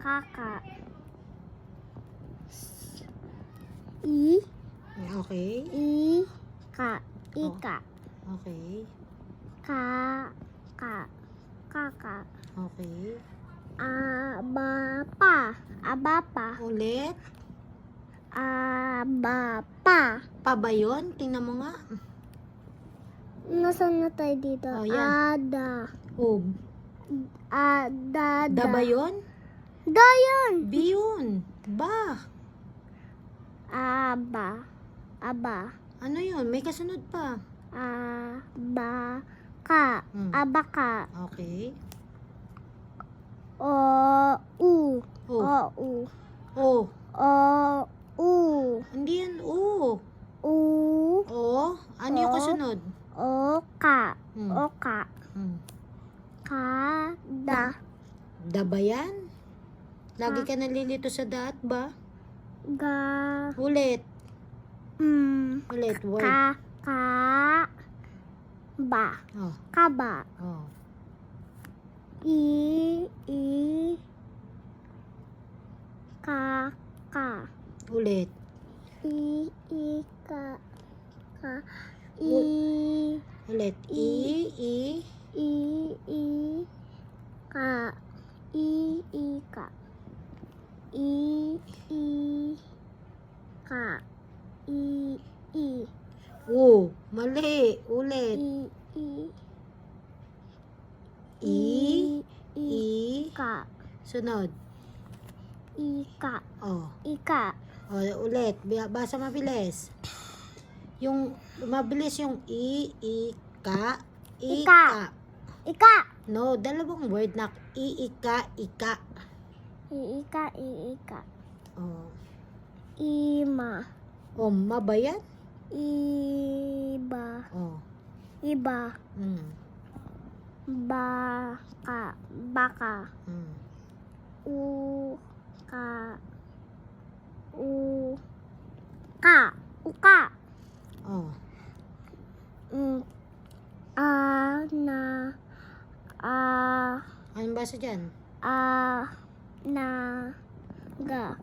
Kaka. I. Okay. Ika. Ika. Okay. Kaka. Okay. Abapa. Abapa. Ulit. Abapa. Pa ba yun? Tingnan mo nga. Nasaan na tayo dito? Oh, yan. Ada. O. Ada. Da ba yun? Da yan. B yun. Ba. Aba. Aba. Ano yun? May kasunod pa. Abaka. Abaka. Okay. O. U. O. U. O. U. Hindi yan O. U. O. Ano yung kasunod? Oka. Hmm. Oka. Hmm. Kada. Da ba yan? Lagi ka nalilito sa da at ba? Ga. Ulit. Ulit. Word. Ba. Oh. Kaba. Oh. Ka. Ulit. Ka. Ulit. Ka. Ika. Ka. O. Mali. Ulit. Ka. Sunod. Ika. Oh. Ika. Oh, ulit. Basa mabilis. Yung mabilis yung ika. Ika. Ika. No, dalawang word na ika. Ika. Oh. Ima. Oh, ma ba yan? Iba. Oh. Iba. Baka. Baka. Uka. Uka. Oh. Anong basa dyan? Naga.